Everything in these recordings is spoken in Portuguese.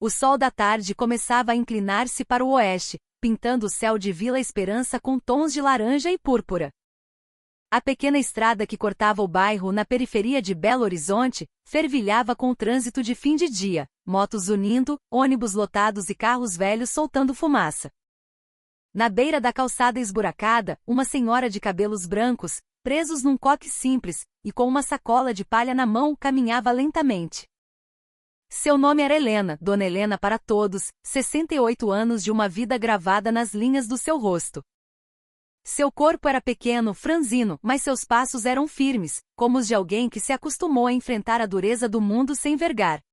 O sol da tarde começava a inclinar-se para o oeste, pintando o céu de Vila Esperança com tons de laranja e púrpura. A pequena estrada que cortava o bairro na periferia de Belo Horizonte fervilhava com o trânsito de fim de dia, motos unindo, ônibus lotados e carros velhos soltando fumaça. Na beira da calçada esburacada, uma senhora de cabelos brancos, presos num coque simples, e com uma sacola de palha na mão, caminhava lentamente. Seu nome era Helena, Dona Helena para todos, 68 anos de uma vida gravada nas linhas do seu rosto. Seu corpo era pequeno, franzino, mas seus passos eram firmes, como os de alguém que se acostumou a enfrentar a dureza do mundo sem vergar.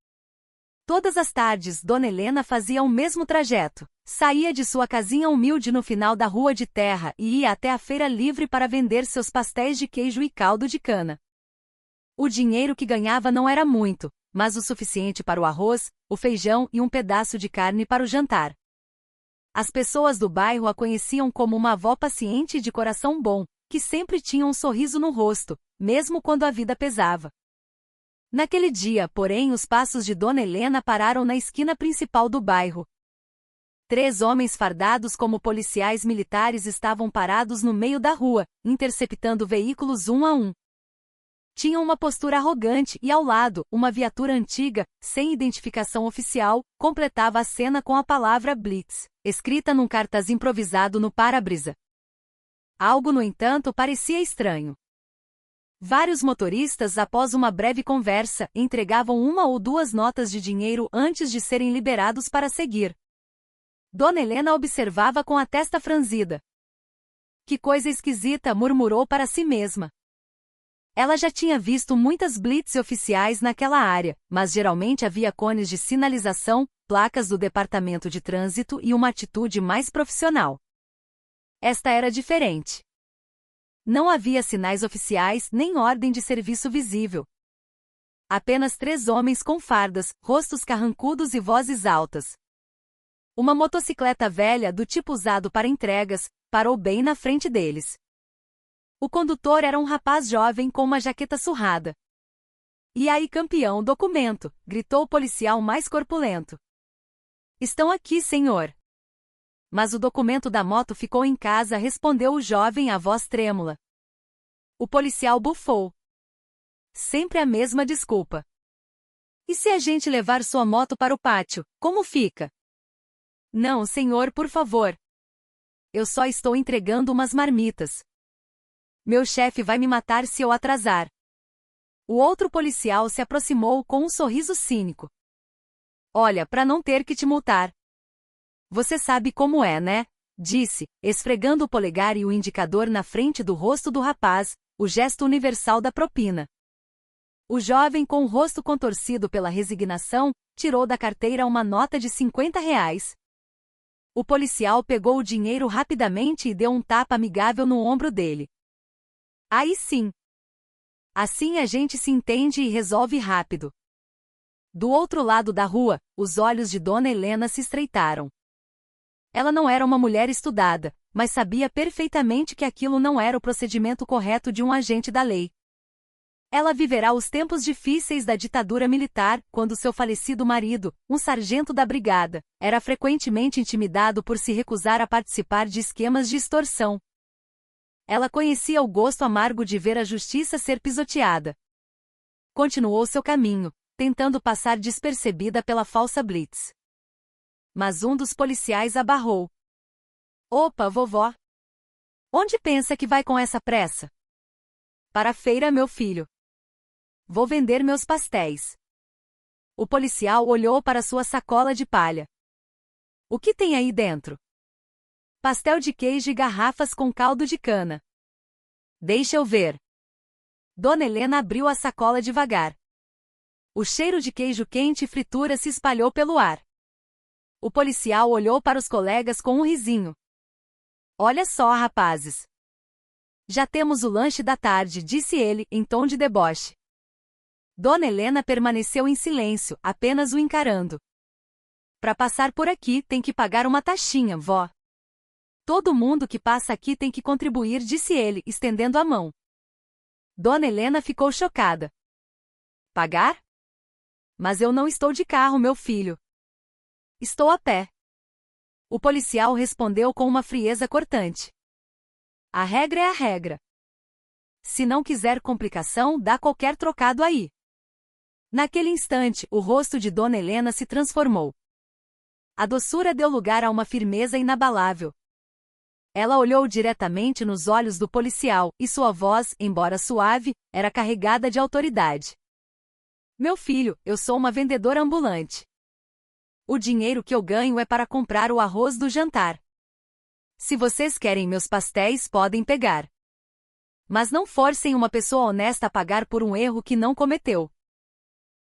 Todas as tardes, Dona Helena fazia o mesmo trajeto. Saía de sua casinha humilde no final da rua de terra e ia até a feira livre para vender seus pastéis de queijo e caldo de cana. O dinheiro que ganhava não era muito, mas o suficiente para o arroz, o feijão e um pedaço de carne para o jantar. As pessoas do bairro a conheciam como uma avó paciente e de coração bom, que sempre tinha um sorriso no rosto, mesmo quando a vida pesava. Naquele dia, porém, os passos de Dona Helena pararam na esquina principal do bairro. 3 homens fardados como policiais militares estavam parados no meio da rua, interceptando veículos um a um. Tinham uma postura arrogante e, ao lado, uma viatura antiga, sem identificação oficial, completava a cena com a palavra Blitz, escrita num cartaz improvisado no para-brisa. Algo, no entanto, parecia estranho. Vários motoristas, após uma breve conversa, entregavam 1 ou 2 notas de dinheiro antes de serem liberados para seguir. Dona Helena observava com a testa franzida. Que coisa esquisita, murmurou para si mesma. Ela já tinha visto muitas blitz oficiais naquela área, mas geralmente havia cones de sinalização, placas do departamento de trânsito e uma atitude mais profissional. Esta era diferente. Não havia sinais oficiais nem ordem de serviço visível. Apenas 3 homens com fardas, rostos carrancudos e vozes altas. Uma motocicleta velha, do tipo usado para entregas, parou bem na frente deles. O condutor era um rapaz jovem com uma jaqueta surrada. E aí, campeão, documento, gritou o policial mais corpulento. Estão aqui, senhor. Mas o documento da moto ficou em casa, respondeu o jovem a voz trêmula. O policial bufou. Sempre a mesma desculpa. E se a gente levar sua moto para o pátio, como fica? Não, senhor, por favor. Eu só estou entregando umas marmitas. Meu chefe vai me matar se eu atrasar. O outro policial se aproximou com um sorriso cínico. Olha, para não ter que te multar. Você sabe como é, né? Disse, esfregando o polegar e o indicador na frente do rosto do rapaz, o gesto universal da propina. O jovem, com o rosto contorcido pela resignação, tirou da carteira uma nota de R$ 50. O policial pegou o dinheiro rapidamente e deu um tapa amigável no ombro dele. Aí sim. Assim a gente se entende e resolve rápido. Do outro lado da rua, os olhos de Dona Helena se estreitaram. Ela não era uma mulher estudada, mas sabia perfeitamente que aquilo não era o procedimento correto de um agente da lei. Ela viverá os tempos difíceis da ditadura militar, quando seu falecido marido, um sargento da brigada, era frequentemente intimidado por se recusar a participar de esquemas de extorsão. Ela conhecia o gosto amargo de ver a justiça ser pisoteada. Continuou seu caminho, tentando passar despercebida pela falsa blitz. Mas um dos policiais a barrou. Opa, vovó! Onde pensa que vai com essa pressa? Para a feira, meu filho. Vou vender meus pastéis. O policial olhou para sua sacola de palha. O que tem aí dentro? Pastel de queijo e garrafas com caldo de cana. Deixa eu ver. Dona Helena abriu a sacola devagar. O cheiro de queijo quente e fritura se espalhou pelo ar. O policial olhou para os colegas com um risinho. Olha só, rapazes. Já temos o lanche da tarde, disse ele, em tom de deboche. Dona Helena permaneceu em silêncio, apenas o encarando. Para passar por aqui tem que pagar uma taxinha, vó. Todo mundo que passa aqui tem que contribuir, disse ele, estendendo a mão. Dona Helena ficou chocada. Pagar? Mas eu não estou de carro, meu filho. Estou a pé. O policial respondeu com uma frieza cortante. A regra é a regra. Se não quiser complicação, dá qualquer trocado aí. Naquele instante, o rosto de Dona Helena se transformou. A doçura deu lugar a uma firmeza inabalável. Ela olhou diretamente nos olhos do policial, e sua voz, embora suave, era carregada de autoridade. Meu filho, eu sou uma vendedora ambulante. O dinheiro que eu ganho é para comprar o arroz do jantar. Se vocês querem meus pastéis, podem pegar. Mas não forcem uma pessoa honesta a pagar por um erro que não cometeu.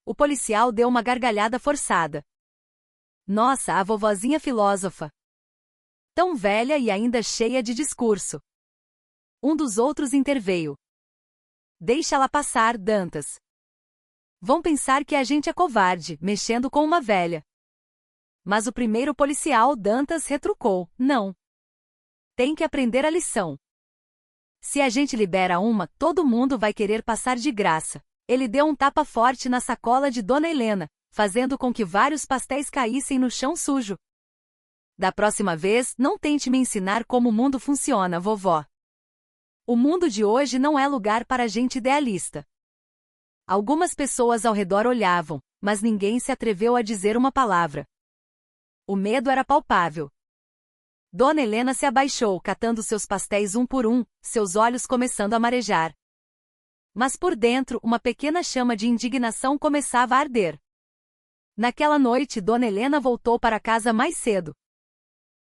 O policial deu uma gargalhada forçada. Nossa, a vovozinha filósofa. Tão velha e ainda cheia de discurso. Um dos outros interveio. Deixa-la passar, Dantas. Vão pensar que a gente é covarde, mexendo com uma velha. Mas o primeiro policial, Dantas, retrucou, não. Tem que aprender a lição. Se a gente libera uma, todo mundo vai querer passar de graça. Ele deu um tapa forte na sacola de Dona Helena, fazendo com que vários pastéis caíssem no chão sujo. Da próxima vez, não tente me ensinar como o mundo funciona, vovó. O mundo de hoje não é lugar para gente idealista. Algumas pessoas ao redor olhavam, mas ninguém se atreveu a dizer uma palavra. O medo era palpável. Dona Helena se abaixou, catando seus pastéis um por um, seus olhos começando a marejar. Mas por dentro, uma pequena chama de indignação começava a arder. Naquela noite, Dona Helena voltou para casa mais cedo.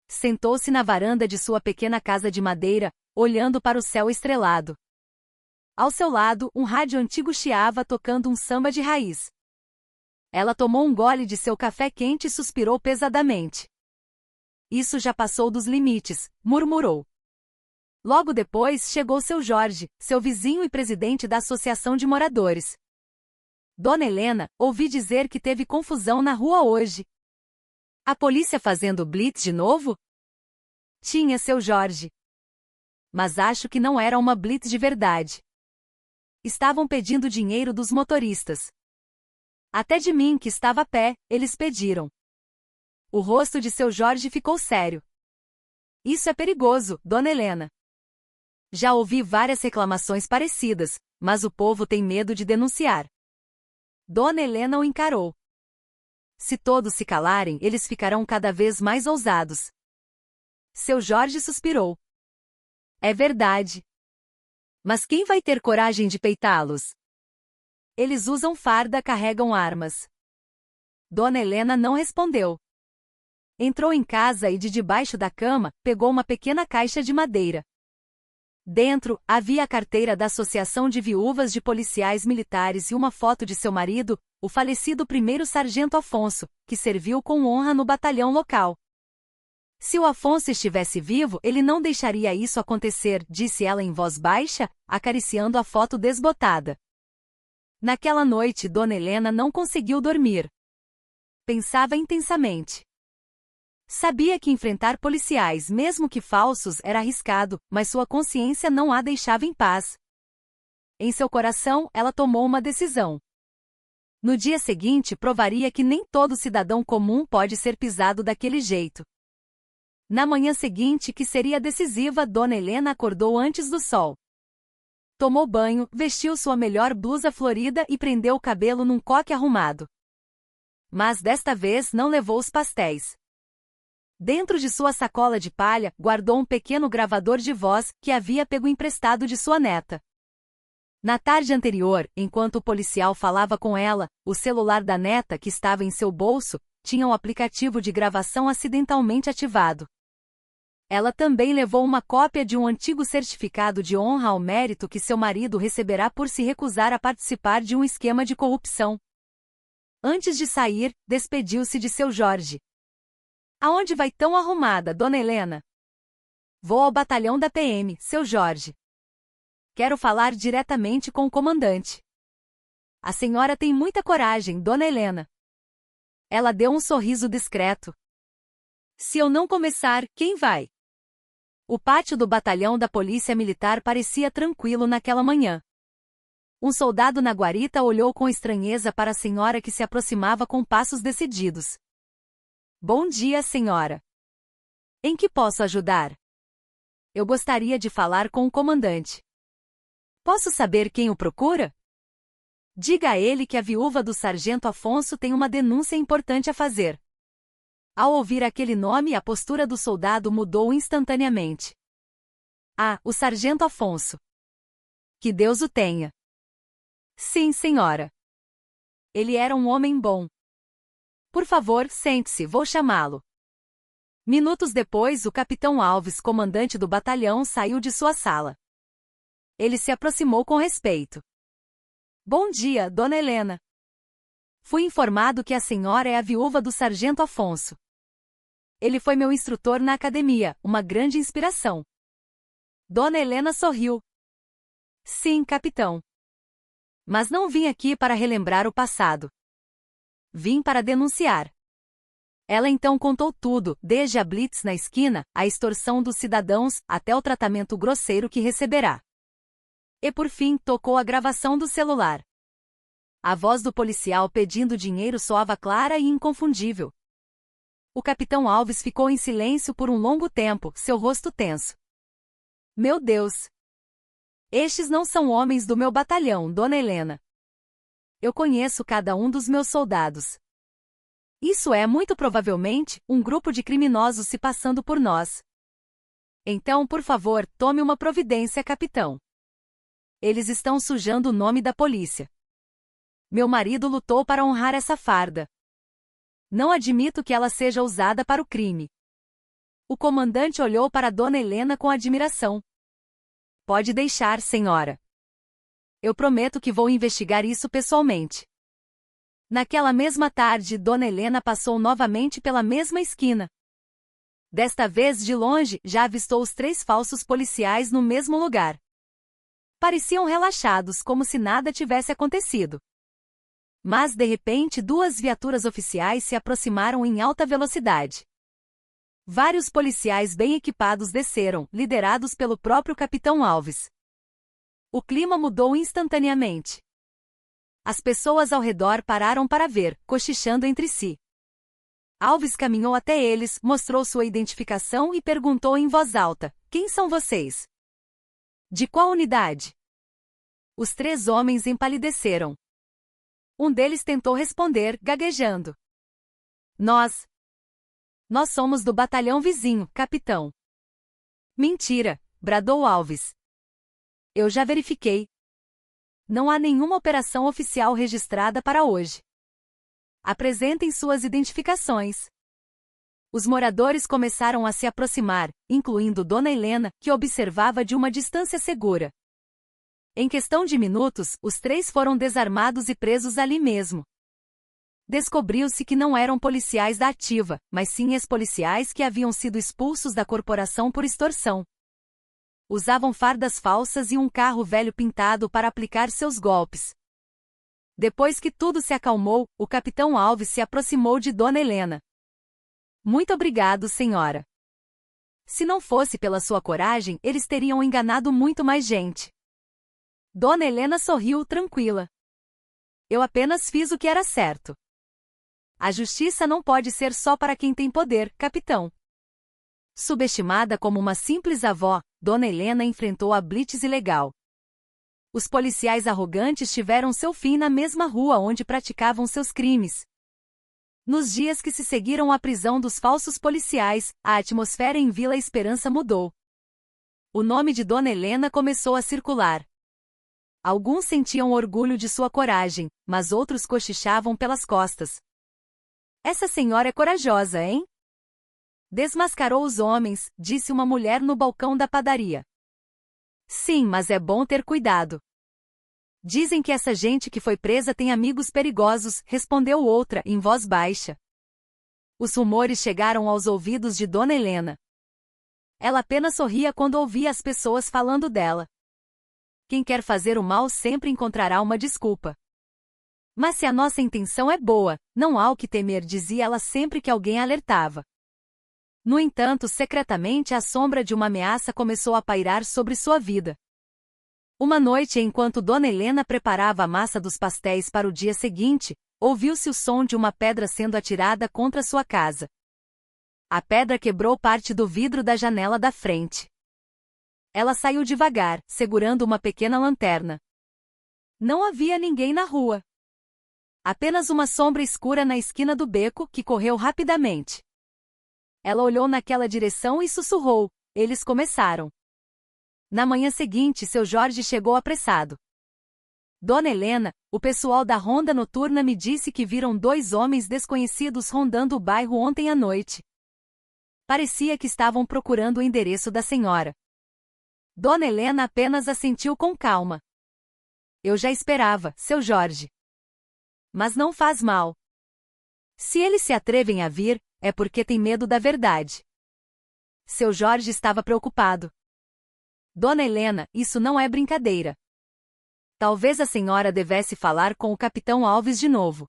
Sentou-se na varanda de sua pequena casa de madeira, olhando para o céu estrelado. Ao seu lado, um rádio antigo chiava tocando um samba de raiz. Ela tomou um gole de seu café quente e suspirou pesadamente. Isso já passou dos limites, murmurou. Logo depois chegou seu Jorge, seu vizinho e presidente da Associação de Moradores. Dona Helena, ouvi dizer que teve confusão na rua hoje. A polícia fazendo blitz de novo? Tinha, seu Jorge. Mas acho que não era uma blitz de verdade. Estavam pedindo dinheiro dos motoristas. Até de mim, que estava a pé, eles pediram. O rosto de seu Jorge ficou sério. Isso é perigoso, Dona Helena. Já ouvi várias reclamações parecidas, mas o povo tem medo de denunciar. Dona Helena o encarou. Se todos se calarem, eles ficarão cada vez mais ousados. Seu Jorge suspirou. É verdade. Mas quem vai ter coragem de peitá-los? Eles usam farda, carregam armas. Dona Helena não respondeu. Entrou em casa e de debaixo da cama, pegou uma pequena caixa de madeira. Dentro, havia a carteira da Associação de Viúvas de Policiais Militares e uma foto de seu marido, o falecido primeiro sargento Afonso, que serviu com honra no batalhão local. Se o Afonso estivesse vivo, ele não deixaria isso acontecer, disse ela em voz baixa, acariciando a foto desbotada. Naquela noite, Dona Helena não conseguiu dormir. Pensava intensamente. Sabia que enfrentar policiais, mesmo que falsos, era arriscado, mas sua consciência não a deixava em paz. Em seu coração, ela tomou uma decisão. No dia seguinte, provaria que nem todo cidadão comum pode ser pisado daquele jeito. Na manhã seguinte, que seria decisiva, Dona Helena acordou antes do sol. Tomou banho, vestiu sua melhor blusa florida e prendeu o cabelo num coque arrumado. Mas desta vez não levou os pastéis. Dentro de sua sacola de palha, guardou um pequeno gravador de voz que havia pego emprestado de sua neta. Na tarde anterior, enquanto o policial falava com ela, o celular da neta, que estava em seu bolso, tinha um aplicativo de gravação acidentalmente ativado. Ela também levou uma cópia de um antigo certificado de honra ao mérito que seu marido receberá por se recusar a participar de um esquema de corrupção. Antes de sair, despediu-se de seu Jorge. Aonde vai tão arrumada, Dona Helena? Vou ao batalhão da PM, seu Jorge. Quero falar diretamente com o comandante. A senhora tem muita coragem, Dona Helena. Ela deu um sorriso discreto. Se eu não começar, quem vai? O pátio do batalhão da Polícia Militar parecia tranquilo naquela manhã. Um soldado na guarita olhou com estranheza para a senhora que se aproximava com passos decididos. Bom dia, senhora. Em que posso ajudar? Eu gostaria de falar com o comandante. Posso saber quem o procura? Diga a ele que a viúva do sargento Afonso tem uma denúncia importante a fazer. Ao ouvir aquele nome, a postura do soldado mudou instantaneamente. Ah, o sargento Afonso. Que Deus o tenha. Sim, senhora. Ele era um homem bom. Por favor, sente-se, vou chamá-lo. Minutos depois, o capitão Alves, comandante do batalhão, saiu de sua sala. Ele se aproximou com respeito. Bom dia, dona Helena. Fui informado que a senhora é a viúva do sargento Afonso. Ele foi meu instrutor na academia, uma grande inspiração. Dona Helena sorriu. Sim, capitão. Mas não vim aqui para relembrar o passado. Vim para denunciar. Ela então contou tudo, desde a blitz na esquina, a extorsão dos cidadãos, até o tratamento grosseiro que receberá. E por fim tocou a gravação do celular. A voz do policial pedindo dinheiro soava clara e inconfundível. O capitão Alves ficou em silêncio por um longo tempo, seu rosto tenso. Meu Deus! Estes não são homens do meu batalhão, dona Helena. Eu conheço cada um dos meus soldados. Isso é, muito provavelmente, um grupo de criminosos se passando por nós. Então, por favor, tome uma providência, capitão. Eles estão sujando o nome da polícia. Meu marido lutou para honrar essa farda. Não admito que ela seja usada para o crime. O comandante olhou para Dona Helena com admiração. Pode deixar, senhora. Eu prometo que vou investigar isso pessoalmente. Naquela mesma tarde, Dona Helena passou novamente pela mesma esquina. Desta vez, de longe, já avistou os 3 falsos policiais no mesmo lugar. Pareciam relaxados, como se nada tivesse acontecido. Mas, de repente, 2 viaturas oficiais se aproximaram em alta velocidade. Vários policiais bem equipados desceram, liderados pelo próprio capitão Alves. O clima mudou instantaneamente. As pessoas ao redor pararam para ver, cochichando entre si. Alves caminhou até eles, mostrou sua identificação e perguntou em voz alta: quem são vocês? De qual unidade? Os 3 homens empalideceram. Um deles tentou responder, gaguejando. Nós somos do batalhão vizinho, capitão. Mentira, bradou Alves. Eu já verifiquei. Não há nenhuma operação oficial registrada para hoje. Apresentem suas identificações. Os moradores começaram a se aproximar, incluindo Dona Helena, que observava de uma distância segura. Em questão de minutos, os 3 foram desarmados e presos ali mesmo. Descobriu-se que não eram policiais da ativa, mas sim ex-policiais que haviam sido expulsos da corporação por extorsão. Usavam fardas falsas e um carro velho pintado para aplicar seus golpes. Depois que tudo se acalmou, o capitão Alves se aproximou de Dona Helena. Muito obrigado, senhora. Se não fosse pela sua coragem, eles teriam enganado muito mais gente. Dona Helena sorriu tranquila. Eu apenas fiz o que era certo. A justiça não pode ser só para quem tem poder, capitão. Subestimada como uma simples avó, Dona Helena enfrentou a blitz ilegal. Os policiais arrogantes tiveram seu fim na mesma rua onde praticavam seus crimes. Nos dias que se seguiram à prisão dos falsos policiais, a atmosfera em Vila Esperança mudou. O nome de Dona Helena começou a circular. Alguns sentiam orgulho de sua coragem, mas outros cochichavam pelas costas. Essa senhora é corajosa, hein? Desmascarou os homens, disse uma mulher no balcão da padaria. Sim, mas é bom ter cuidado. Dizem que essa gente que foi presa tem amigos perigosos, respondeu outra, em voz baixa. Os rumores chegaram aos ouvidos de Dona Helena. Ela apenas sorria quando ouvia as pessoas falando dela. Quem quer fazer o mal sempre encontrará uma desculpa. Mas se a nossa intenção é boa, não há o que temer, dizia ela sempre que alguém alertava. No entanto, secretamente a sombra de uma ameaça começou a pairar sobre sua vida. Uma noite, enquanto Dona Helena preparava a massa dos pastéis para o dia seguinte, ouviu-se o som de uma pedra sendo atirada contra sua casa. A pedra quebrou parte do vidro da janela da frente. Ela saiu devagar, segurando uma pequena lanterna. Não havia ninguém na rua. Apenas uma sombra escura na esquina do beco, que correu rapidamente. Ela olhou naquela direção e sussurrou. Eles começaram. Na manhã seguinte, seu Jorge chegou apressado. Dona Helena, o pessoal da ronda noturna me disse que viram 2 homens desconhecidos rondando o bairro ontem à noite. Parecia que estavam procurando o endereço da senhora. Dona Helena apenas assentiu com calma. Eu já esperava, seu Jorge. Mas não faz mal. Se eles se atrevem a vir, é porque têm medo da verdade. Seu Jorge estava preocupado. Dona Helena, isso não é brincadeira. Talvez a senhora devesse falar com o capitão Alves de novo.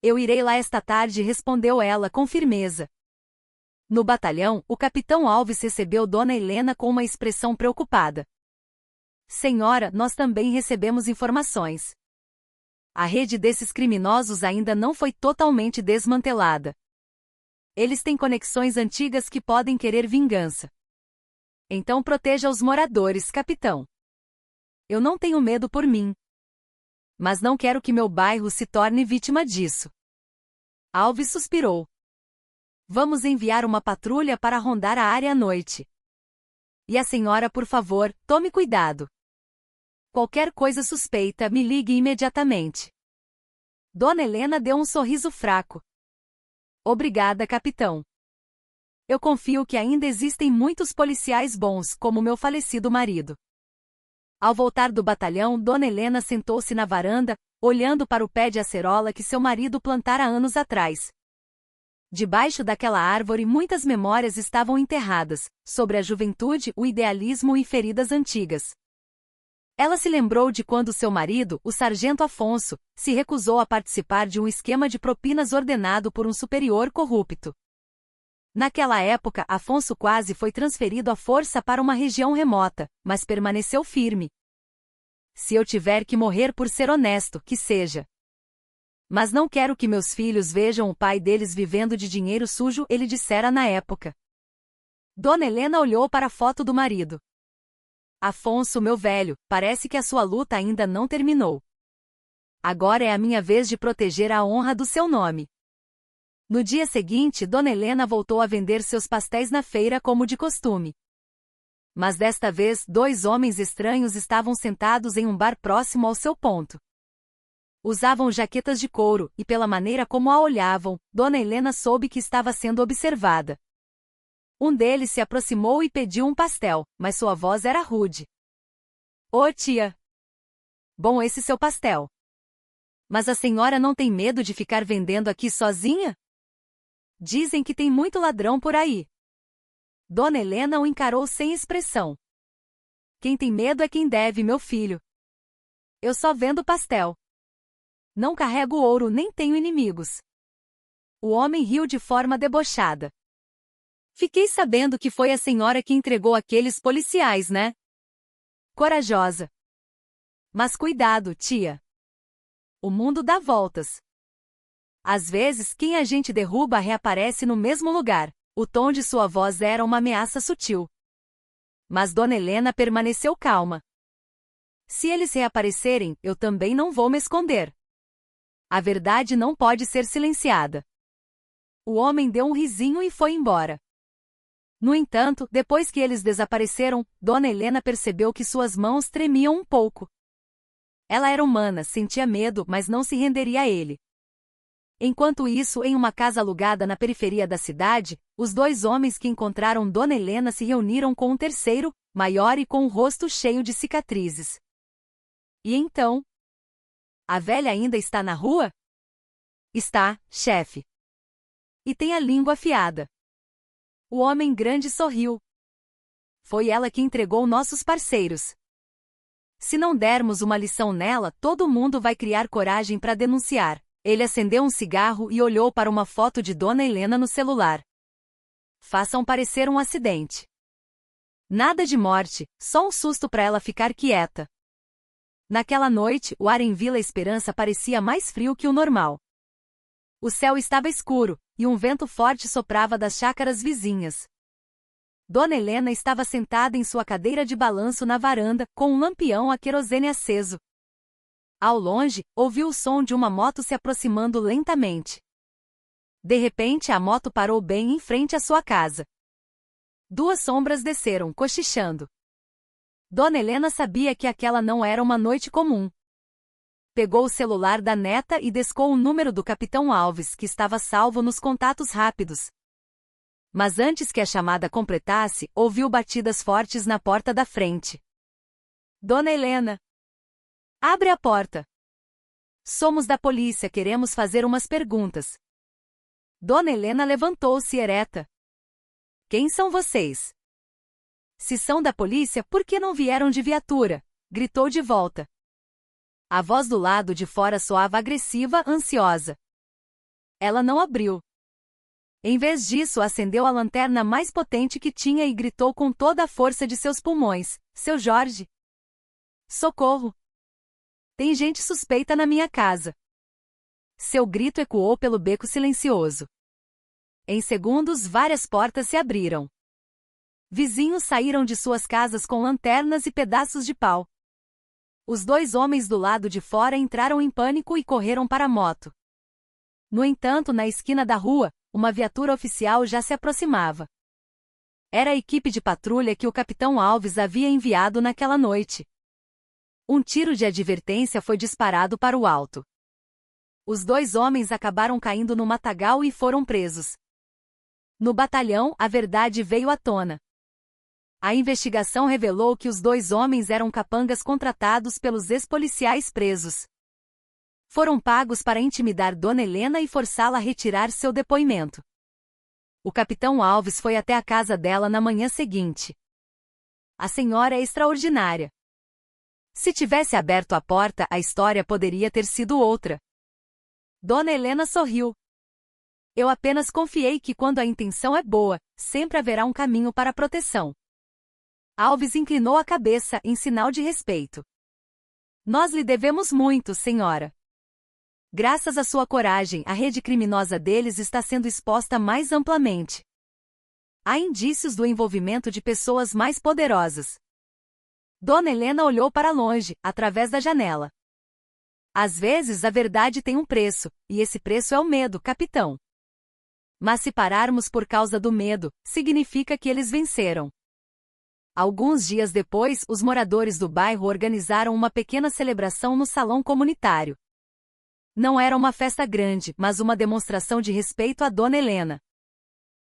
Eu irei lá esta tarde, respondeu ela com firmeza. No batalhão, o capitão Alves recebeu Dona Helena com uma expressão preocupada. Senhora, nós também recebemos informações. A rede desses criminosos ainda não foi totalmente desmantelada. Eles têm conexões antigas que podem querer vingança. Então proteja os moradores, capitão. Eu não tenho medo por mim. Mas não quero que meu bairro se torne vítima disso. Alves suspirou. Vamos enviar uma patrulha para rondar a área à noite. E a senhora, por favor, tome cuidado. Qualquer coisa suspeita, me ligue imediatamente. Dona Helena deu um sorriso fraco. Obrigada, capitão. Eu confio que ainda existem muitos policiais bons, como meu falecido marido. Ao voltar do batalhão, Dona Helena sentou-se na varanda, olhando para o pé de acerola que seu marido plantara anos atrás. Debaixo daquela árvore muitas memórias estavam enterradas, sobre a juventude, o idealismo e feridas antigas. Ela se lembrou de quando seu marido, o sargento Afonso, se recusou a participar de um esquema de propinas ordenado por um superior corrupto. Naquela época, Afonso quase foi transferido à força para uma região remota, mas permaneceu firme. Se eu tiver que morrer por ser honesto, que seja. Mas não quero que meus filhos vejam o pai deles vivendo de dinheiro sujo, ele dissera na época. Dona Helena olhou para a foto do marido. Afonso, meu velho, parece que a sua luta ainda não terminou. Agora é a minha vez de proteger a honra do seu nome. No dia seguinte, Dona Helena voltou a vender seus pastéis na feira como de costume. Mas desta vez, 2 homens estranhos estavam sentados em um bar próximo ao seu ponto. Usavam jaquetas de couro, e pela maneira como a olhavam, Dona Helena soube que estava sendo observada. Um deles se aproximou e pediu um pastel, mas sua voz era rude. Ô tia! Bom esse seu pastel. Mas a senhora não tem medo de ficar vendendo aqui sozinha? Dizem que tem muito ladrão por aí. Dona Helena o encarou sem expressão. Quem tem medo é quem deve, meu filho. Eu só vendo pastel. Não carrego ouro nem tenho inimigos. O homem riu de forma debochada. Fiquei sabendo que foi a senhora que entregou aqueles policiais, né? Corajosa. Mas cuidado, tia. O mundo dá voltas. Às vezes, quem a gente derruba reaparece no mesmo lugar. O tom de sua voz era uma ameaça sutil. Mas Dona Helena permaneceu calma. Se eles reaparecerem, eu também não vou me esconder. A verdade não pode ser silenciada. O homem deu um risinho e foi embora. No entanto, depois que eles desapareceram, Dona Helena percebeu que suas mãos tremiam um pouco. Ela era humana, sentia medo, mas não se renderia a ele. Enquanto isso, em uma casa alugada na periferia da cidade, os 2 homens que encontraram Dona Helena se reuniram com um terceiro, maior e com o rosto cheio de cicatrizes. E então? A velha ainda está na rua? Está, chefe. E tem a língua afiada. O homem grande sorriu. Foi ela que entregou nossos parceiros. Se não dermos uma lição nela, todo mundo vai criar coragem para denunciar. Ele acendeu um cigarro e olhou para uma foto de Dona Helena no celular. Façam parecer um acidente. Nada de morte, só um susto para ela ficar quieta. Naquela noite, o ar em Vila Esperança parecia mais frio que o normal. O céu estava escuro, e um vento forte soprava das chácaras vizinhas. Dona Helena estava sentada em sua cadeira de balanço na varanda, com um lampião a querosene aceso. Ao longe, ouviu o som de uma moto se aproximando lentamente. De repente, a moto parou bem em frente à sua casa. Duas sombras desceram, cochichando. Dona Helena sabia que aquela não era uma noite comum. Pegou o celular da neta e descou o número do Capitão Alves, que estava salvo nos contatos rápidos. Mas antes que a chamada completasse, ouviu batidas fortes na porta da frente. Dona Helena! Abre a porta! Somos da polícia, queremos fazer umas perguntas. Dona Helena levantou-se ereta. Quem são vocês? Se são da polícia, por que não vieram de viatura? Gritou de volta. A voz do lado de fora soava agressiva, ansiosa. Ela não abriu. Em vez disso, acendeu a lanterna mais potente que tinha e gritou com toda a força de seus pulmões: Seu Jorge! Socorro! Tem gente suspeita na minha casa. Seu grito ecoou pelo beco silencioso. Em segundos, várias portas se abriram. Vizinhos saíram de suas casas com lanternas e pedaços de pau. Os dois homens do lado de fora entraram em pânico e correram para a moto. No entanto, na esquina da rua, uma viatura oficial já se aproximava. Era a equipe de patrulha que o Capitão Alves havia enviado naquela noite. Um tiro de advertência foi disparado para o alto. Os dois homens acabaram caindo no matagal e foram presos. No batalhão, a verdade veio à tona. A investigação revelou que os dois homens eram capangas contratados pelos ex-policiais presos. Foram pagos para intimidar Dona Helena e forçá-la a retirar seu depoimento. O Capitão Alves foi até a casa dela na manhã seguinte. A senhora é extraordinária. Se tivesse aberto a porta, a história poderia ter sido outra. Dona Helena sorriu. Eu apenas confiei que quando a intenção é boa, sempre haverá um caminho para a proteção. Alves inclinou a cabeça em sinal de respeito. Nós lhe devemos muito, senhora. Graças à sua coragem, a rede criminosa deles está sendo exposta mais amplamente. Há indícios do envolvimento de pessoas mais poderosas. Dona Helena olhou para longe, através da janela. Às vezes a verdade tem um preço, e esse preço é o medo, capitão. Mas se pararmos por causa do medo, significa que eles venceram. Alguns dias depois, os moradores do bairro organizaram uma pequena celebração no salão comunitário. Não era uma festa grande, mas uma demonstração de respeito à Dona Helena.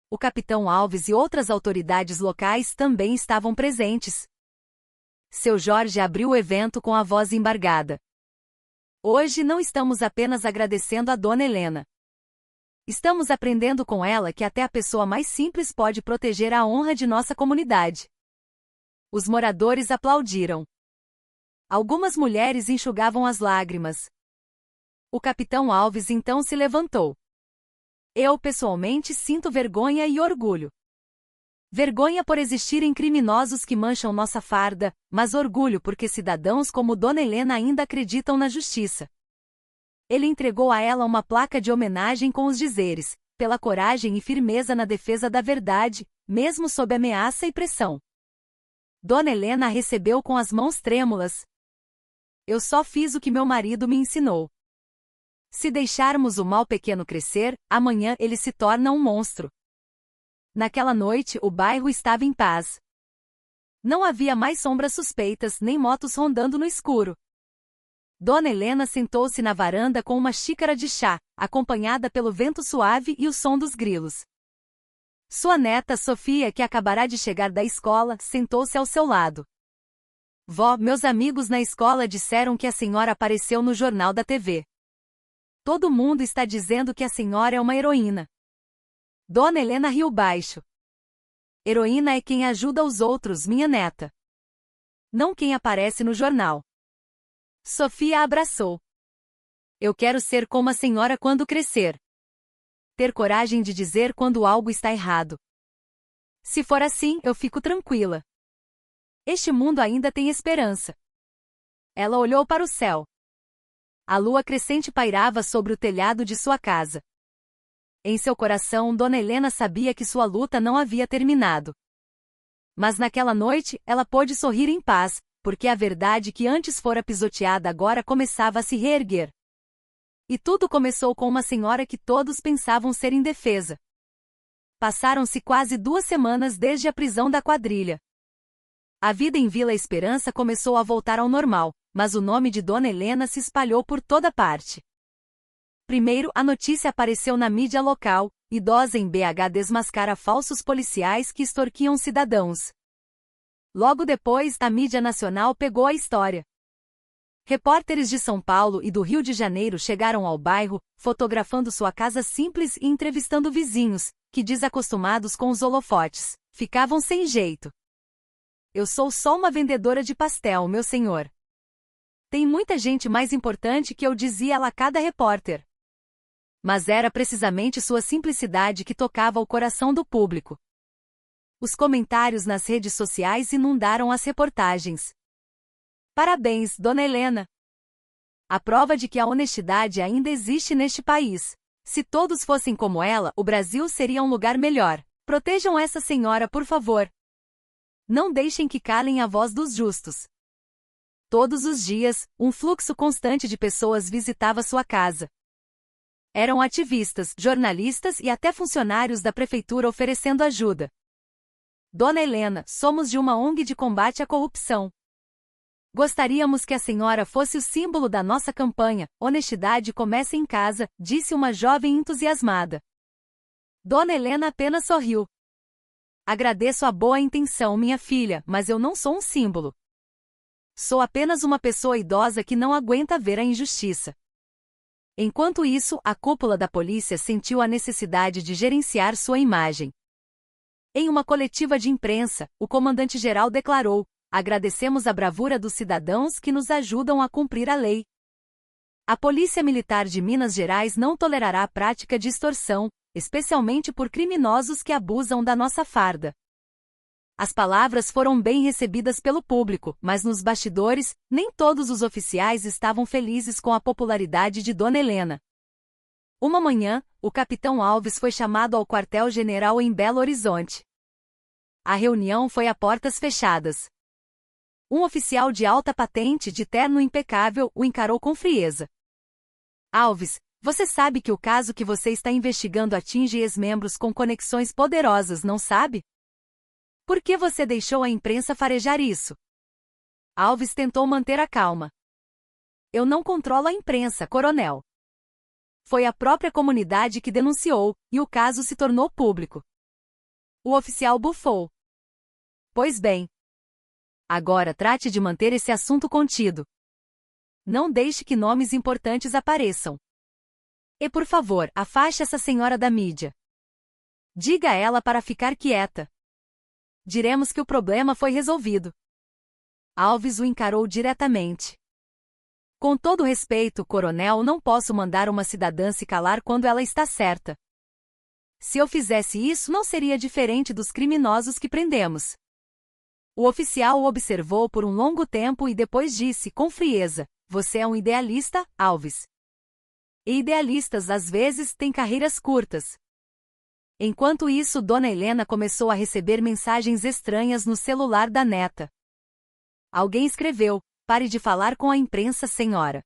O Capitão Alves e outras autoridades locais também estavam presentes. Seu Jorge abriu o evento com a voz embargada. Hoje não estamos apenas agradecendo a Dona Helena. Estamos aprendendo com ela que até a pessoa mais simples pode proteger a honra de nossa comunidade. Os moradores aplaudiram. Algumas mulheres enxugavam as lágrimas. O Capitão Alves então se levantou. Eu pessoalmente sinto vergonha e orgulho. Vergonha por existirem criminosos que mancham nossa farda, mas orgulho porque cidadãos como Dona Helena ainda acreditam na justiça. Ele entregou a ela uma placa de homenagem com os dizeres: pela coragem e firmeza na defesa da verdade, mesmo sob ameaça e pressão. Dona Helena a recebeu com as mãos trêmulas. Eu só fiz o que meu marido me ensinou. Se deixarmos o mal pequeno crescer, amanhã ele se torna um monstro. Naquela noite, o bairro estava em paz. Não havia mais sombras suspeitas nem motos rondando no escuro. Dona Helena sentou-se na varanda com uma xícara de chá, acompanhada pelo vento suave e o som dos grilos. Sua neta Sofia, que acabará de chegar da escola, sentou-se ao seu lado. Vó, meus amigos na escola disseram que a senhora apareceu no jornal da TV. Todo mundo está dizendo que a senhora é uma heroína. Dona Helena riu baixo. Heroína é quem ajuda os outros, minha neta. Não quem aparece no jornal. Sofia a abraçou. Eu quero ser como a senhora quando crescer. Ter coragem de dizer quando algo está errado. Se for assim, eu fico tranquila. Este mundo ainda tem esperança. Ela olhou para o céu. A lua crescente pairava sobre o telhado de sua casa. Em seu coração, Dona Helena sabia que sua luta não havia terminado. Mas naquela noite, ela pôde sorrir em paz, porque a verdade que antes fora pisoteada agora começava a se reerguer. E tudo começou com uma senhora que todos pensavam ser indefesa. Passaram-se quase 2 semanas desde a prisão da quadrilha. A vida em Vila Esperança começou a voltar ao normal, mas o nome de Dona Helena se espalhou por toda parte. Primeiro, a notícia apareceu na mídia local: idosa em BH desmascara falsos policiais que extorquiam cidadãos. Logo depois, a mídia nacional pegou a história. Repórteres de São Paulo e do Rio de Janeiro chegaram ao bairro, fotografando sua casa simples e entrevistando vizinhos, que, desacostumados com os holofotes, ficavam sem jeito. Eu sou só uma vendedora de pastel, meu senhor. Tem muita gente mais importante que eu, dizia lá cada repórter. Mas era precisamente sua simplicidade que tocava o coração do público. Os comentários nas redes sociais inundaram as reportagens. Parabéns, Dona Helena! A prova de que a honestidade ainda existe neste país. Se todos fossem como ela, o Brasil seria um lugar melhor. Protejam essa senhora, por favor. Não deixem que calem a voz dos justos. Todos os dias, um fluxo constante de pessoas visitava sua casa. Eram ativistas, jornalistas e até funcionários da prefeitura oferecendo ajuda. Dona Helena, somos de uma ONG de combate à corrupção. Gostaríamos que a senhora fosse o símbolo da nossa campanha. Honestidade começa em casa, disse uma jovem entusiasmada. Dona Helena apenas sorriu. Agradeço a boa intenção, minha filha, mas eu não sou um símbolo. Sou apenas uma pessoa idosa que não aguenta ver a injustiça. Enquanto isso, a cúpula da polícia sentiu a necessidade de gerenciar sua imagem. Em uma coletiva de imprensa, o comandante-geral declarou: agradecemos a bravura dos cidadãos que nos ajudam a cumprir a lei. A Polícia Militar de Minas Gerais não tolerará a prática de extorsão, especialmente por criminosos que abusam da nossa farda. As palavras foram bem recebidas pelo público, mas nos bastidores, nem todos os oficiais estavam felizes com a popularidade de Dona Helena. Uma manhã, o capitão Alves foi chamado ao quartel-general em Belo Horizonte. A reunião foi a portas fechadas. Um oficial de alta patente, de terno impecável, o encarou com frieza. Alves, você sabe que o caso que você está investigando atinge ex-membros com conexões poderosas, não sabe? Por que você deixou a imprensa farejar isso? Alves tentou manter a calma. Eu não controlo a imprensa, coronel. Foi a própria comunidade que denunciou, e o caso se tornou público. O oficial bufou. Pois bem. Agora trate de manter esse assunto contido. Não deixe que nomes importantes apareçam. E por favor, afaste essa senhora da mídia. Diga a ela para ficar quieta. Diremos que o problema foi resolvido. Alves o encarou diretamente. Com todo respeito, coronel, não posso mandar uma cidadã se calar quando ela está certa. Se eu fizesse isso, não seria diferente dos criminosos que prendemos. O oficial o observou por um longo tempo e depois disse com frieza: você é um idealista, Alves. E idealistas às vezes têm carreiras curtas. Enquanto isso, Dona Helena começou a receber mensagens estranhas no celular da neta. Alguém escreveu: pare de falar com a imprensa, senhora.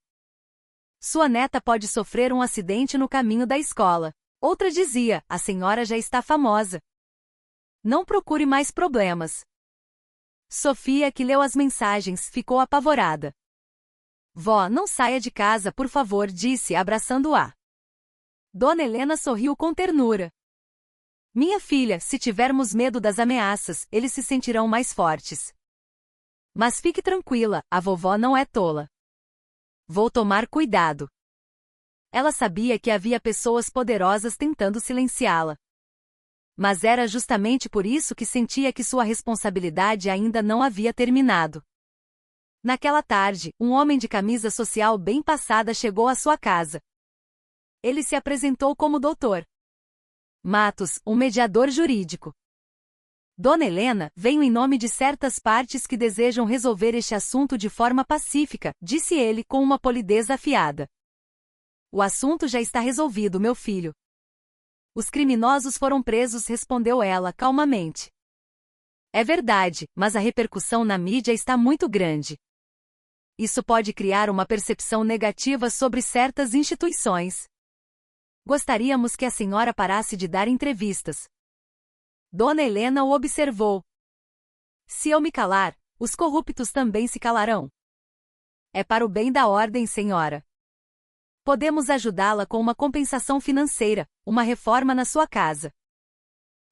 Sua neta pode sofrer um acidente no caminho da escola. Outra dizia: a senhora já está famosa. Não procure mais problemas. Sofia, que leu as mensagens, ficou apavorada. Vó, não saia de casa, por favor, disse, abraçando-a. Dona Helena sorriu com ternura. Minha filha, se tivermos medo das ameaças, eles se sentirão mais fortes. Mas fique tranquila, a vovó não é tola. Vou tomar cuidado. Ela sabia que havia pessoas poderosas tentando silenciá-la. Mas era justamente por isso que sentia que sua responsabilidade ainda não havia terminado. Naquela tarde, um homem de camisa social bem passada chegou à sua casa. Ele se apresentou como Dr. Matos, um mediador jurídico. Dona Helena, venho em nome de certas partes que desejam resolver este assunto de forma pacífica, disse ele com uma polidez afiada. O assunto já está resolvido, meu filho. Os criminosos foram presos, respondeu ela calmamente. É verdade, mas a repercussão na mídia está muito grande. Isso pode criar uma percepção negativa sobre certas instituições. Gostaríamos que a senhora parasse de dar entrevistas. Dona Helena o observou. Se eu me calar, os corruptos também se calarão. É para o bem da ordem, senhora. Podemos ajudá-la com uma compensação financeira, uma reforma na sua casa.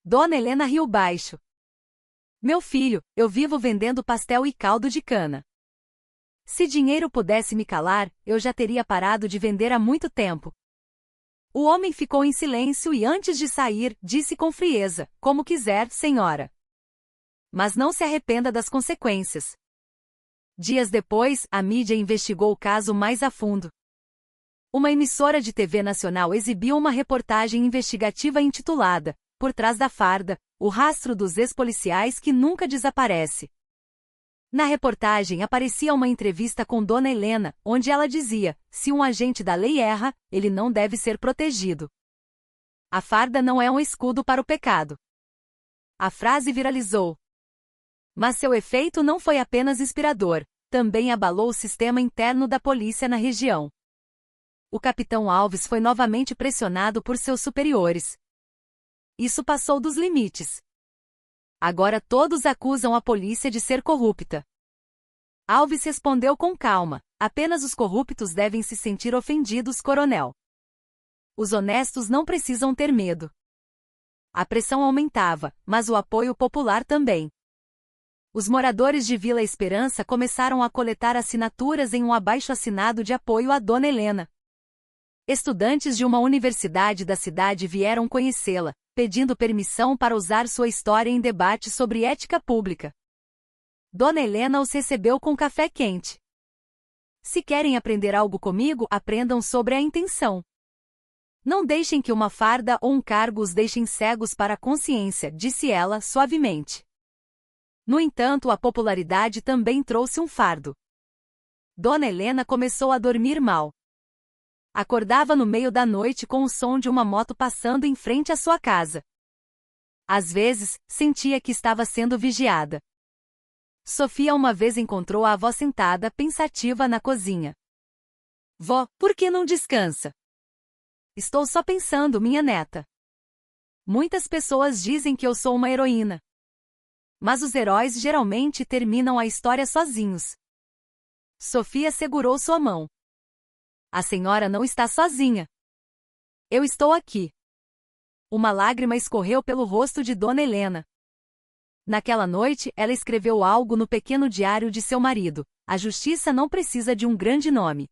Dona Helena riu baixo. Meu filho, eu vivo vendendo pastel e caldo de cana. Se dinheiro pudesse me calar, eu já teria parado de vender há muito tempo. O homem ficou em silêncio e antes de sair, disse com frieza, como quiser, senhora. Mas não se arrependa das consequências. Dias depois, a mídia investigou o caso mais a fundo. Uma emissora de TV nacional exibiu uma reportagem investigativa intitulada Por Trás da Farda, o rastro dos ex-policiais que nunca desaparece. Na reportagem aparecia uma entrevista com Dona Helena, onde ela dizia, se um agente da lei erra, ele não deve ser protegido. A farda não é um escudo para o pecado. A frase viralizou. Mas seu efeito não foi apenas inspirador, também abalou o sistema interno da polícia na região. O capitão Alves foi novamente pressionado por seus superiores. Isso passou dos limites. Agora todos acusam a polícia de ser corrupta. Alves respondeu com calma, apenas os corruptos devem se sentir ofendidos, coronel. Os honestos não precisam ter medo. A pressão aumentava, mas o apoio popular também. Os moradores de Vila Esperança começaram a coletar assinaturas em um abaixo-assinado de apoio a Dona Helena. Estudantes de uma universidade da cidade vieram conhecê-la, pedindo permissão para usar sua história em debate sobre ética pública. Dona Helena os recebeu com café quente. Se querem aprender algo comigo, aprendam sobre a intenção. Não deixem que uma farda ou um cargo os deixem cegos para a consciência, disse ela suavemente. No entanto, a popularidade também trouxe um fardo. Dona Helena começou a dormir mal. Acordava no meio da noite com o som de uma moto passando em frente à sua casa. Às vezes, sentia que estava sendo vigiada. Sofia uma vez encontrou a avó sentada, pensativa na cozinha. Vó, por que não descansa? Estou só pensando, minha neta. Muitas pessoas dizem que eu sou uma heroína. Mas os heróis geralmente terminam a história sozinhos. Sofia segurou sua mão. A senhora não está sozinha. Eu estou aqui. Uma lágrima escorreu pelo rosto de Dona Helena. Naquela noite, ela escreveu algo no pequeno diário de seu marido. A justiça não precisa de um grande nome.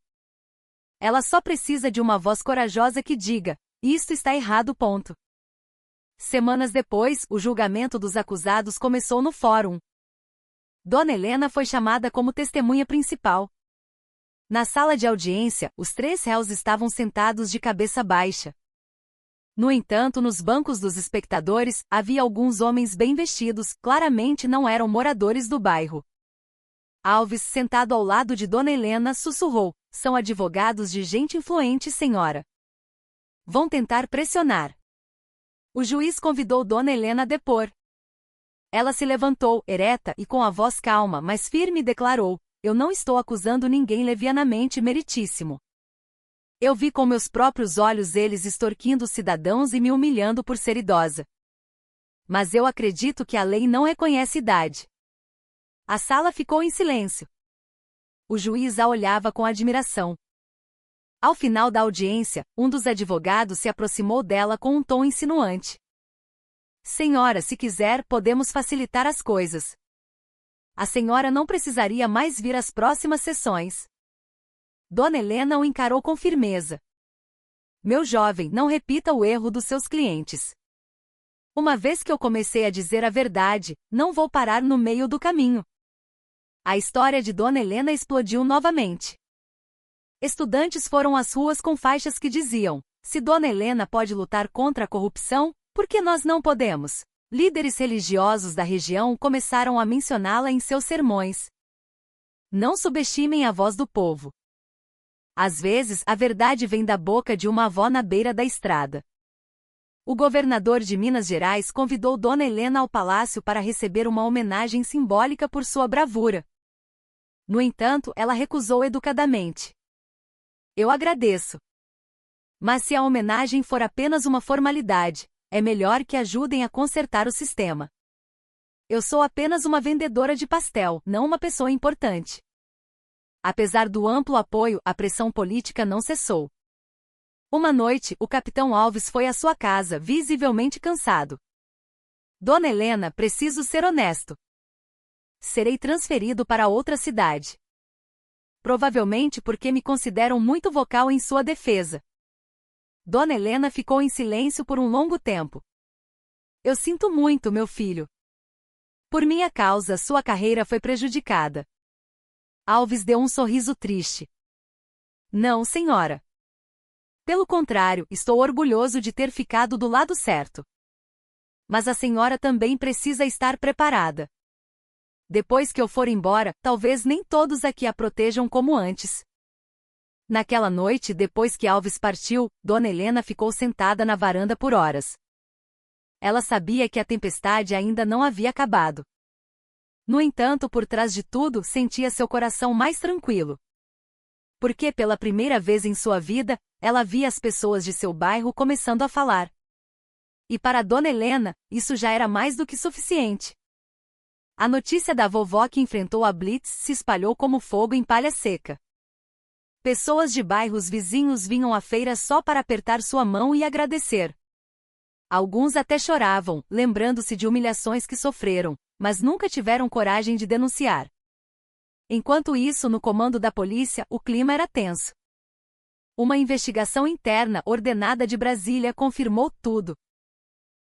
Ela só precisa de uma voz corajosa que diga, isto está errado, ponto. Semanas depois, o julgamento dos acusados começou no fórum. Dona Helena foi chamada como testemunha principal. Na sala de audiência, os 3 réus estavam sentados de cabeça baixa. No entanto, nos bancos dos espectadores, havia alguns homens bem vestidos, claramente não eram moradores do bairro. Alves, sentado ao lado de Dona Helena, sussurrou, são advogados de gente influente, senhora. Vão tentar pressionar. O juiz convidou Dona Helena a depor. Ela se levantou, ereta e com a voz calma, mas firme declarou, eu não estou acusando ninguém levianamente, meritíssimo. Eu vi com meus próprios olhos eles extorquindo cidadãos e me humilhando por ser idosa. Mas eu acredito que a lei não reconhece idade. A sala ficou em silêncio. O juiz a olhava com admiração. Ao final da audiência, um dos advogados se aproximou dela com um tom insinuante. Senhora, se quiser, podemos facilitar as coisas. A senhora não precisaria mais vir às próximas sessões. Dona Helena o encarou com firmeza. Meu jovem, não repita o erro dos seus clientes. Uma vez que eu comecei a dizer a verdade, não vou parar no meio do caminho. A história de Dona Helena explodiu novamente. Estudantes foram às ruas com faixas que diziam, se Dona Helena pode lutar contra a corrupção, por que nós não podemos? Líderes religiosos da região começaram a mencioná-la em seus sermões. Não subestimem a voz do povo. Às vezes, a verdade vem da boca de uma avó na beira da estrada. O governador de Minas Gerais convidou Dona Helena ao palácio para receber uma homenagem simbólica por sua bravura. No entanto, ela recusou educadamente. Eu agradeço. Mas se a homenagem for apenas uma formalidade, é melhor que ajudem a consertar o sistema. Eu sou apenas uma vendedora de pastel, não uma pessoa importante. Apesar do amplo apoio, a pressão política não cessou. Uma noite, o capitão Alves foi à sua casa, visivelmente cansado. Dona Helena, preciso ser honesto. Serei transferido para outra cidade. Provavelmente porque me consideram muito vocal em sua defesa. Dona Helena ficou em silêncio por um longo tempo. Eu sinto muito, meu filho. Por minha causa, sua carreira foi prejudicada. Alves deu um sorriso triste. Não, senhora. Pelo contrário, estou orgulhoso de ter ficado do lado certo. Mas a senhora também precisa estar preparada. Depois que eu for embora, talvez nem todos aqui a protejam como antes. Naquela noite, depois que Alves partiu, Dona Helena ficou sentada na varanda por horas. Ela sabia que a tempestade ainda não havia acabado. No entanto, por trás de tudo, sentia seu coração mais tranquilo. Porque pela primeira vez em sua vida, ela via as pessoas de seu bairro começando a falar. E para Dona Helena, isso já era mais do que suficiente. A notícia da vovó que enfrentou a Blitz se espalhou como fogo em palha seca. Pessoas de bairros vizinhos vinham à feira só para apertar sua mão e agradecer. Alguns até choravam, lembrando-se de humilhações que sofreram, mas nunca tiveram coragem de denunciar. Enquanto isso, no comando da polícia, o clima era tenso. Uma investigação interna ordenada de Brasília confirmou tudo.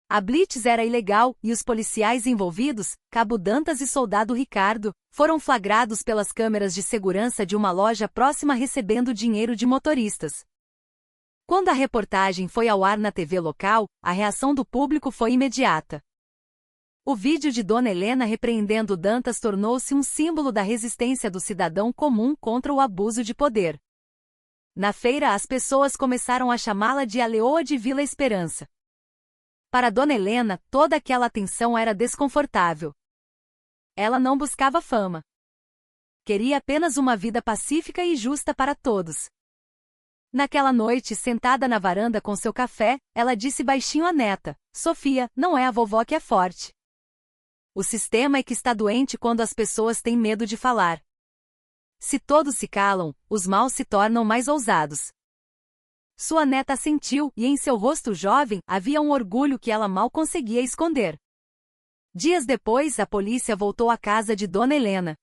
A blitz era ilegal e os policiais envolvidos, Cabo Dantas e Soldado Ricardo, foram flagrados pelas câmeras de segurança de uma loja próxima recebendo dinheiro de motoristas. Quando a reportagem foi ao ar na TV local, a reação do público foi imediata. O vídeo de Dona Helena repreendendo Dantas tornou-se um símbolo da resistência do cidadão comum contra o abuso de poder. Na feira, as pessoas começaram a chamá-la de a Leoa de Vila Esperança. Para Dona Helena, toda aquela atenção era desconfortável. Ela não buscava fama. Queria apenas uma vida pacífica e justa para todos. Naquela noite, sentada na varanda com seu café, ela disse baixinho à neta: Sofia, não é a vovó que é forte. O sistema é que está doente quando as pessoas têm medo de falar. Se todos se calam, os maus se tornam mais ousados. Sua neta sentiu, e em seu rosto jovem, havia um orgulho que ela mal conseguia esconder. Dias depois, a polícia voltou à casa de Dona Helena.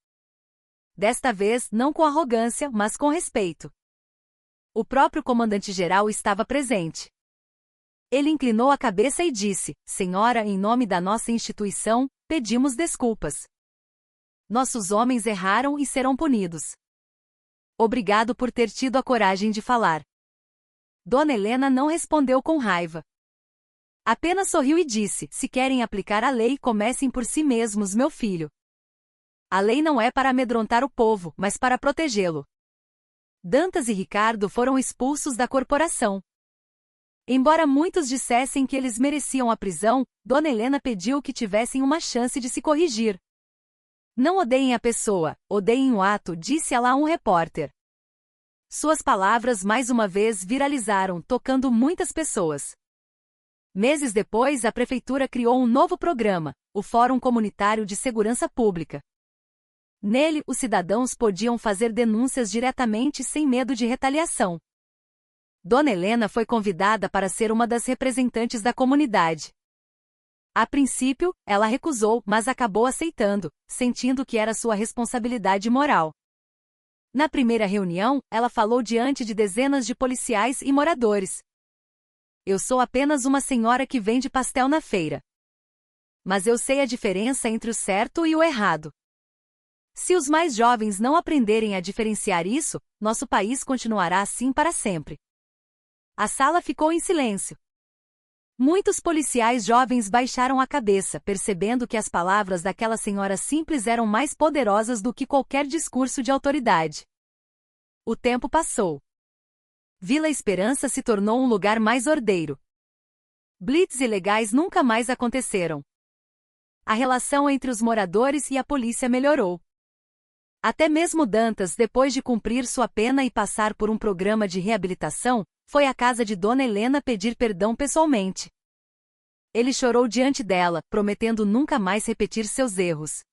Desta vez, não com arrogância, mas com respeito. O próprio comandante-geral estava presente. Ele inclinou a cabeça e disse: Senhora, em nome da nossa instituição, pedimos desculpas. Nossos homens erraram e serão punidos. Obrigado por ter tido a coragem de falar. Dona Helena não respondeu com raiva. Apenas sorriu e disse: Se querem aplicar a lei, comecem por si mesmos, meu filho. A lei não é para amedrontar o povo, mas para protegê-lo. Dantas e Ricardo foram expulsos da corporação. Embora muitos dissessem que eles mereciam a prisão, Dona Helena pediu que tivessem uma chance de se corrigir. Não odeiem a pessoa, odeiem o ato, disse ela a um repórter. Suas palavras mais uma vez viralizaram, tocando muitas pessoas. Meses depois, a prefeitura criou um novo programa, o Fórum Comunitário de Segurança Pública. Nele, os cidadãos podiam fazer denúncias diretamente sem medo de retaliação. Dona Helena foi convidada para ser uma das representantes da comunidade. A princípio, ela recusou, mas acabou aceitando, sentindo que era sua responsabilidade moral. Na primeira reunião, ela falou diante de dezenas de policiais e moradores. Eu sou apenas uma senhora que vende pastel na feira. Mas eu sei a diferença entre o certo e o errado. Se os mais jovens não aprenderem a diferenciar isso, nosso país continuará assim para sempre. A sala ficou em silêncio. Muitos policiais jovens baixaram a cabeça, percebendo que as palavras daquela senhora simples eram mais poderosas do que qualquer discurso de autoridade. O tempo passou. Vila Esperança se tornou um lugar mais ordeiro. Blitz ilegais nunca mais aconteceram. A relação entre os moradores e a polícia melhorou. Até mesmo Dantas, depois de cumprir sua pena e passar por um programa de reabilitação, foi à casa de Dona Helena pedir perdão pessoalmente. Ele chorou diante dela, prometendo nunca mais repetir seus erros.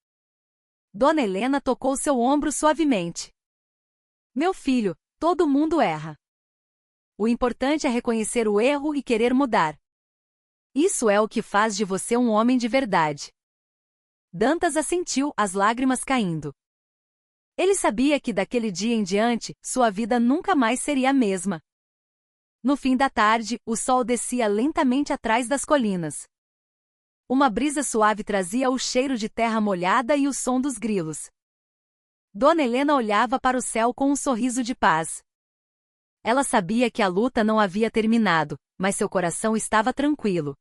Dona Helena tocou seu ombro suavemente. Meu filho, todo mundo erra. O importante é reconhecer o erro e querer mudar. Isso é o que faz de você um homem de verdade. Dantas assentiu, as lágrimas caindo. Ele sabia que daquele dia em diante, sua vida nunca mais seria a mesma. No fim da tarde, o sol descia lentamente atrás das colinas. Uma brisa suave trazia o cheiro de terra molhada e o som dos grilos. Dona Helena olhava para o céu com um sorriso de paz. Ela sabia que a luta não havia terminado, mas seu coração estava tranquilo.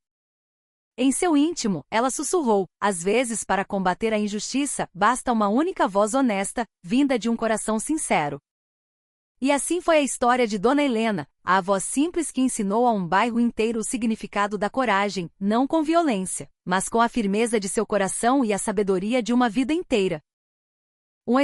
Em seu íntimo, ela sussurrou: às vezes, para combater a injustiça, basta uma única voz honesta, vinda de um coração sincero. E assim foi a história de Dona Helena, a avó simples que ensinou a um bairro inteiro o significado da coragem, não com violência, mas com a firmeza de seu coração e a sabedoria de uma vida inteira. Um